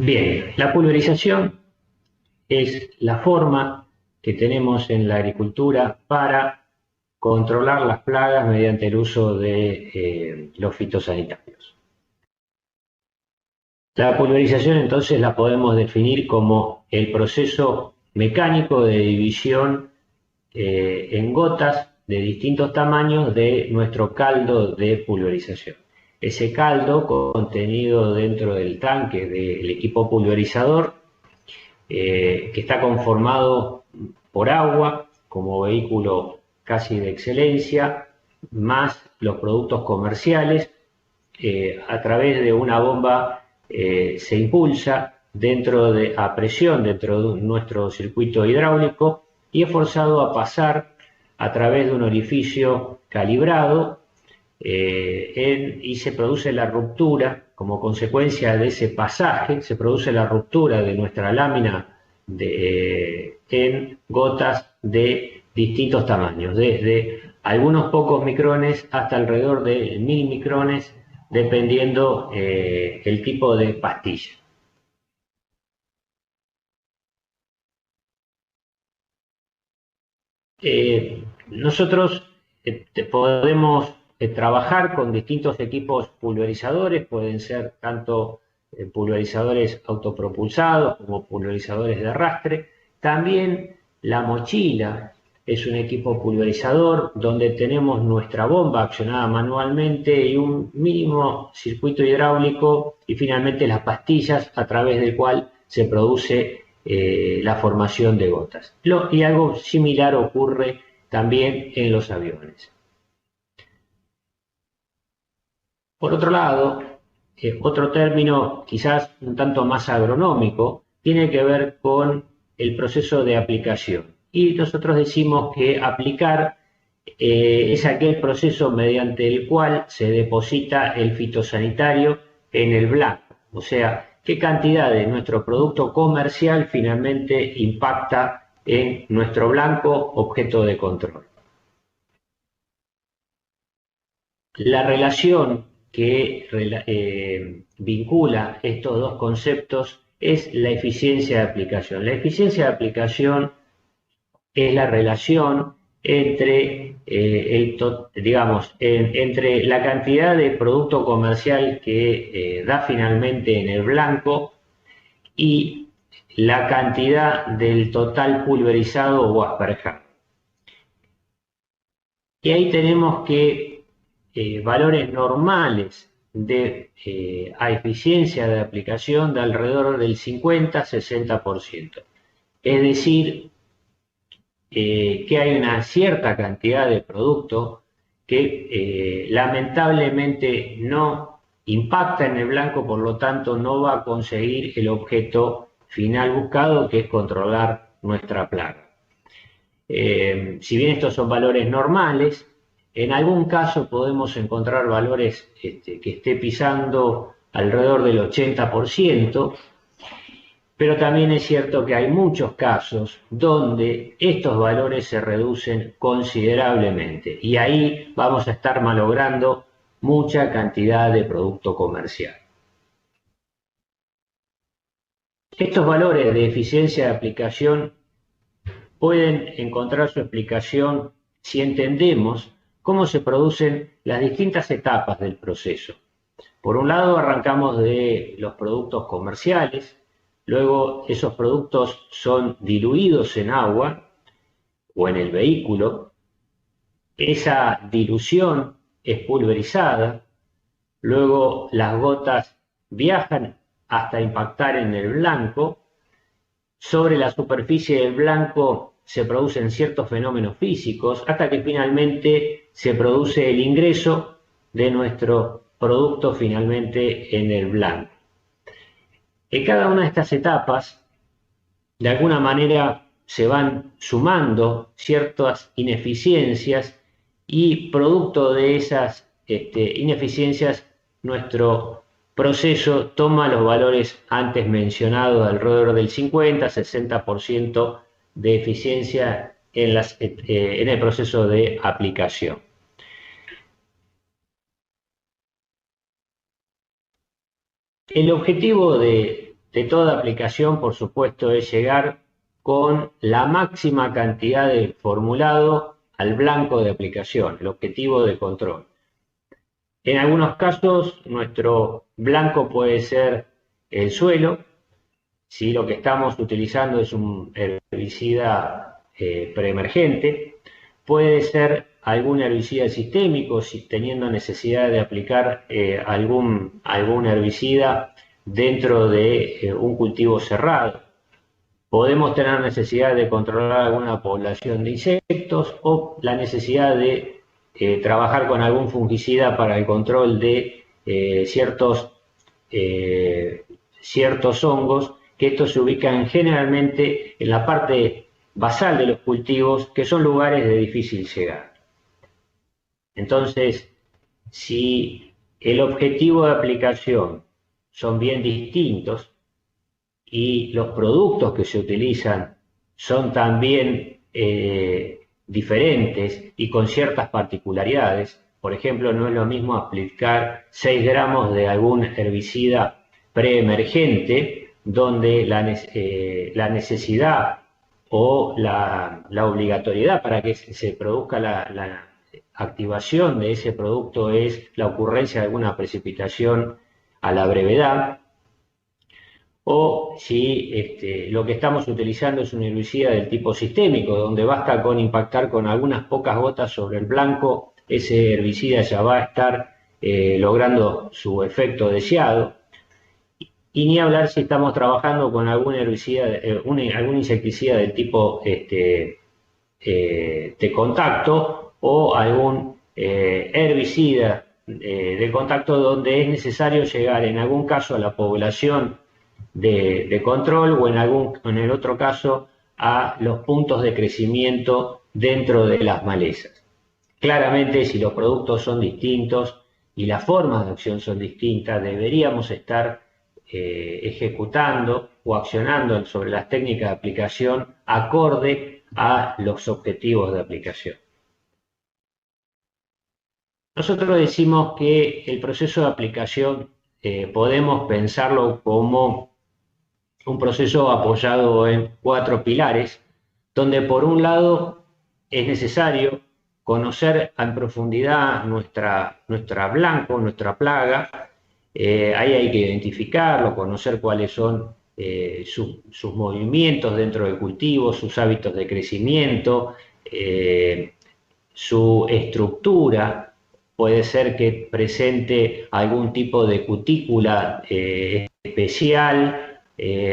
Bien, la pulverización es la forma que tenemos en la agricultura para controlar las plagas mediante el uso de los fitosanitarios. La pulverización entonces la podemos definir como el proceso mecánico de división en gotas de distintos tamaños de nuestro caldo de pulverización. Ese caldo contenido dentro del tanque del equipo pulverizador, que está conformado por agua como vehículo casi de excelencia, más los productos comerciales, a través de una bomba se impulsa a presión dentro de nuestro circuito hidráulico y es forzado a pasar a través de un orificio calibrado y se produce la ruptura. Como consecuencia de ese pasaje se produce la ruptura de nuestra lámina en gotas de distintos tamaños, desde algunos pocos micrones hasta alrededor de 1000 micrones, dependiendo el tipo de pastilla. Nosotros podemos trabajar con distintos equipos pulverizadores, pueden ser tanto pulverizadores autopropulsados como pulverizadores de arrastre. También la mochila es un equipo pulverizador donde tenemos nuestra bomba accionada manualmente y un mínimo circuito hidráulico y finalmente las pastillas a través del cual se produce la formación de gotas. Y algo similar ocurre también en los aviones. Por otro lado, otro término quizás un tanto más agronómico tiene que ver con el proceso de aplicación. Y nosotros decimos que aplicar es aquel proceso mediante el cual se deposita el fitosanitario en el blanco. O sea, qué cantidad de nuestro producto comercial finalmente impacta en nuestro blanco objeto de control. La relación que vincula estos dos conceptos es la eficiencia de aplicación. La eficiencia de aplicación es la relación entre, entre la cantidad de producto comercial que da finalmente en el blanco y la cantidad del total pulverizado o asperjado. Y ahí tenemos que valores normales de eficiencia de aplicación de alrededor del 50-60%. Es decir, que hay una cierta cantidad de producto que lamentablemente no impacta en el blanco, por lo tanto no va a conseguir el objeto final buscado, que es controlar nuestra plaga. Si bien estos son valores normales, en algún caso podemos encontrar valores que esté pisando alrededor del 80%, pero también es cierto que hay muchos casos donde estos valores se reducen considerablemente y ahí vamos a estar malogrando mucha cantidad de producto comercial. Estos valores de eficiencia de aplicación pueden encontrar su explicación si entendemos cómo se producen las distintas etapas del proceso. Por un lado, arrancamos de los productos comerciales, luego esos productos son diluidos en agua o en el vehículo, esa dilución es pulverizada, luego las gotas viajan hasta impactar en el blanco, sobre la superficie del blanco se producen ciertos fenómenos físicos hasta que finalmente se produce el ingreso de nuestro producto finalmente en el blanco. En cada una de estas etapas, de alguna manera, se van sumando ciertas ineficiencias y producto de esas ineficiencias, nuestro proceso toma los valores antes mencionados, alrededor del 50-60% de eficiencia en el proceso de aplicación. El objetivo de de toda aplicación, por supuesto, es llegar con la máxima cantidad de formulado al blanco de aplicación, el objetivo de control. En algunos casos, nuestro blanco puede ser el suelo, si lo que estamos utilizando es un herbicida preemergente, puede ser algún herbicida sistémico, si teniendo necesidad de aplicar algún herbicida dentro de un cultivo cerrado. Podemos tener necesidad de controlar alguna población de insectos o la necesidad de trabajar con algún fungicida para el control de ciertos hongos, que estos se ubican generalmente en la parte basal de los cultivos, que son lugares de difícil llegada. Entonces, si el objetivo de aplicación son bien distintos y los productos que se utilizan son también diferentes y con ciertas particularidades, por ejemplo, no es lo mismo aplicar 6 gramos de algún herbicida preemergente, donde la necesidad o la obligatoriedad para que se produzca la activación de ese producto es la ocurrencia de alguna precipitación a la brevedad, o si lo que estamos utilizando es un herbicida del tipo sistémico, donde basta con impactar con algunas pocas gotas sobre el blanco, ese herbicida ya va a estar logrando su efecto deseado. Y ni hablar si estamos trabajando con algún herbicida, algún insecticida del tipo de contacto, o algún herbicida de contacto, donde es necesario llegar en algún caso a la población de control, o en el otro caso a los puntos de crecimiento dentro de las malezas. Claramente, si los productos son distintos y las formas de acción son distintas, deberíamos estar ejecutando o accionando sobre las técnicas de aplicación acorde a los objetivos de aplicación. Nosotros decimos que el proceso de aplicación podemos pensarlo como un proceso apoyado en 4 pilares, donde por un lado es necesario conocer en profundidad nuestra plaga. Ahí hay que identificarlo, conocer cuáles son sus movimientos dentro del cultivo, sus hábitos de crecimiento, su estructura. Puede ser que presente algún tipo de cutícula especial,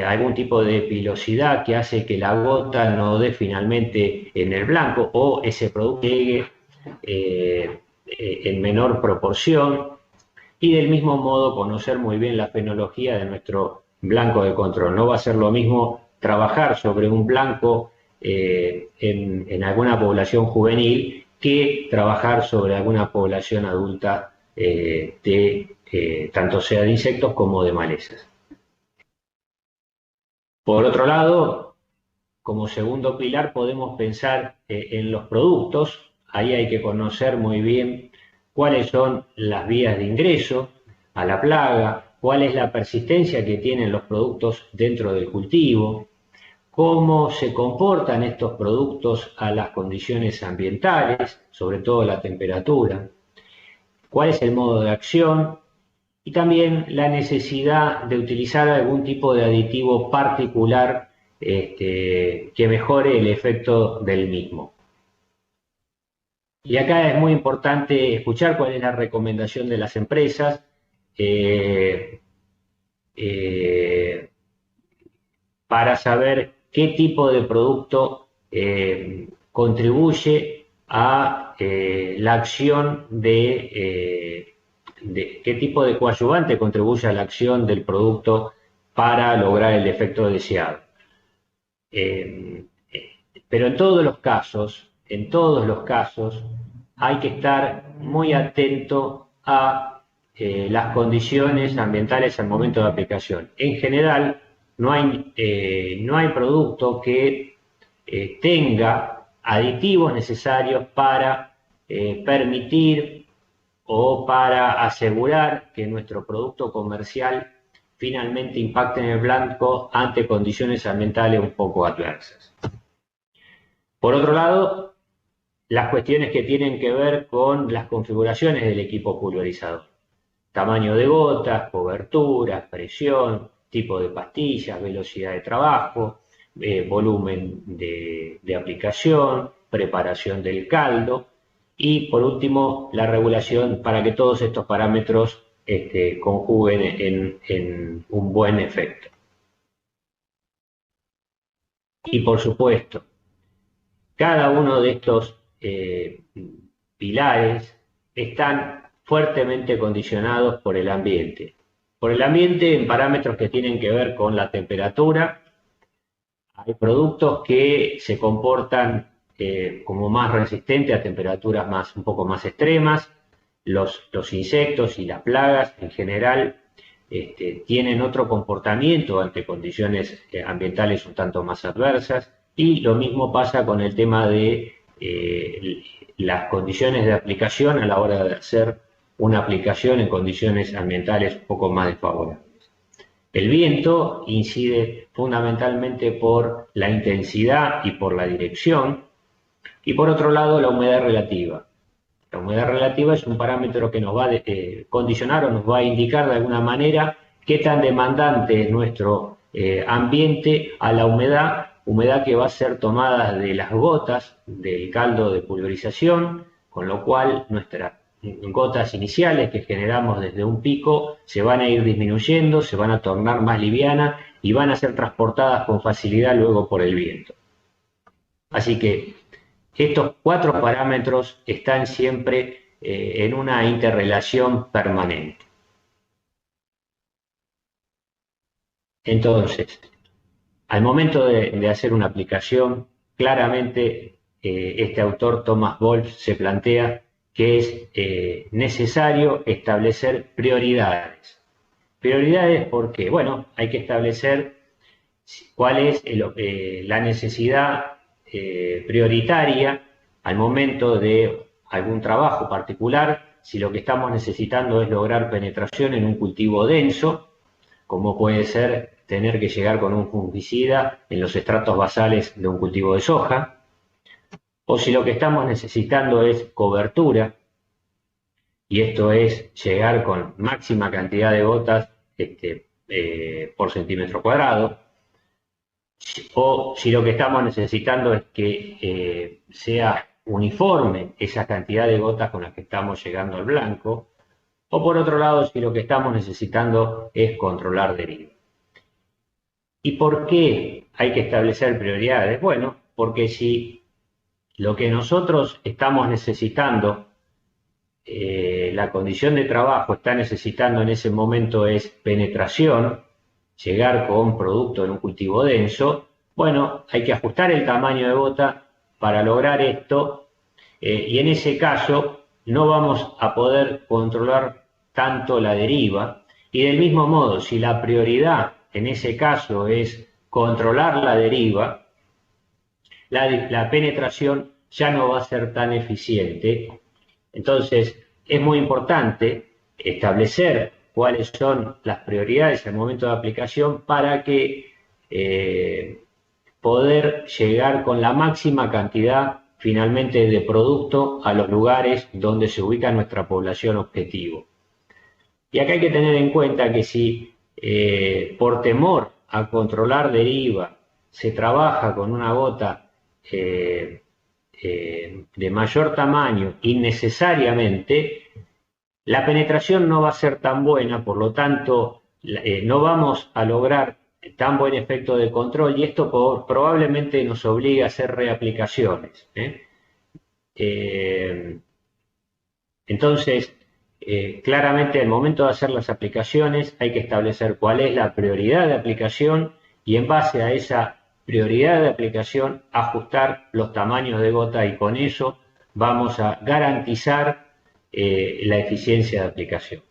algún tipo de pilosidad que hace que la gota no dé finalmente en el blanco, o ese producto llegue en menor proporción. Y del mismo modo conocer muy bien la fenología de nuestro blanco de control. No va a ser lo mismo trabajar sobre un blanco en alguna población juvenil que trabajar sobre alguna población adulta tanto sea de insectos como de malezas. Por otro lado, como segundo pilar podemos pensar en los productos. Ahí hay que conocer muy bien cuáles son las vías de ingreso a la plaga, cuál es la persistencia que tienen los productos dentro del cultivo, cómo se comportan estos productos a las condiciones ambientales, sobre todo la temperatura, cuál es el modo de acción, y también la necesidad de utilizar algún tipo de aditivo particular que mejore el efecto del mismo. Y acá es muy importante escuchar cuál es la recomendación de las empresas para saber qué tipo de producto contribuye a la acción qué tipo de coadyuvante contribuye a la acción del producto para lograr el efecto deseado. Pero en todos los casos, hay que estar muy atento a las condiciones ambientales al momento de aplicación. En general, no hay producto que tenga aditivos necesarios para permitir o para asegurar que nuestro producto comercial finalmente impacten en el blanco ante condiciones ambientales un poco adversas. Por otro lado, las cuestiones que tienen que ver con las configuraciones del equipo pulverizador. Tamaño de gotas, cobertura, presión, tipo de pastillas, velocidad de trabajo, volumen de aplicación, preparación del caldo y por último la regulación para que todos estos parámetros conjuguen en un buen efecto. Y por supuesto, cada uno de estos pilares están fuertemente condicionados por el ambiente. Por el ambiente en parámetros que tienen que ver con la temperatura. Hay productos que se comportan como más resistentes a temperaturas un poco más extremas. Los insectos y las plagas en general tienen otro comportamiento ante condiciones ambientales un tanto más adversas. Y lo mismo pasa con el tema de las condiciones de aplicación a la hora de hacer una aplicación en condiciones ambientales un poco más desfavorables. El viento incide fundamentalmente por la intensidad y por la dirección, y por otro lado la humedad relativa. La humedad relativa es un parámetro que nos va a condicionar o nos va a indicar de alguna manera qué tan demandante es nuestro ambiente a la humedad que va a ser tomada de las gotas del caldo de pulverización, con lo cual nuestras gotas iniciales que generamos desde un pico se van a ir disminuyendo, se van a tornar más livianas y van a ser transportadas con facilidad luego por el viento. Así que estos 4 parámetros están siempre en una interrelación permanente. Entonces, al momento de hacer una aplicación, claramente este autor, Thomas Wolfe, se plantea que es necesario establecer prioridades. Prioridades porque, bueno, hay que establecer cuál es la necesidad prioritaria al momento de algún trabajo particular, si lo que estamos necesitando es lograr penetración en un cultivo denso, como puede ser tener que llegar con un fungicida en los estratos basales de un cultivo de soja, o si lo que estamos necesitando es cobertura, y esto es llegar con máxima cantidad de gotas por centímetro cuadrado, o si lo que estamos necesitando es que sea uniforme esa cantidad de gotas con las que estamos llegando al blanco, o por otro lado, si lo que estamos necesitando es controlar deriva. ¿Y por qué hay que establecer prioridades? Bueno, porque si lo que nosotros estamos necesitando, la condición de trabajo está necesitando en ese momento es penetración, llegar con producto en un cultivo denso, bueno, hay que ajustar el tamaño de gota para lograr esto, y en ese caso no vamos a poder controlar tanto la deriva, y del mismo modo, si la prioridad en ese caso es controlar la deriva, la penetración ya no va a ser tan eficiente. Entonces, es muy importante establecer cuáles son las prioridades al momento de aplicación para que poder llegar con la máxima cantidad finalmente de producto a los lugares donde se ubica nuestra población objetivo. Y acá hay que tener en cuenta que si por temor a controlar deriva se trabaja con una gota de mayor tamaño innecesariamente, la penetración no va a ser tan buena, por lo tanto no vamos a lograr tan buen efecto de control, y esto probablemente nos obligue a hacer reaplicaciones. Entonces, claramente al momento de hacer las aplicaciones hay que establecer cuál es la prioridad de aplicación y en base a esa prioridad de aplicación ajustar los tamaños de gota, y con eso vamos a garantizar la eficiencia de aplicación.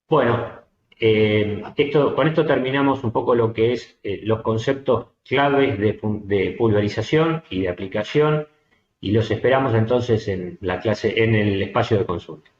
Bueno, con esto terminamos un poco lo que es los conceptos claves de pulverización y de aplicación, y los esperamos entonces en la clase, en el espacio de consulta.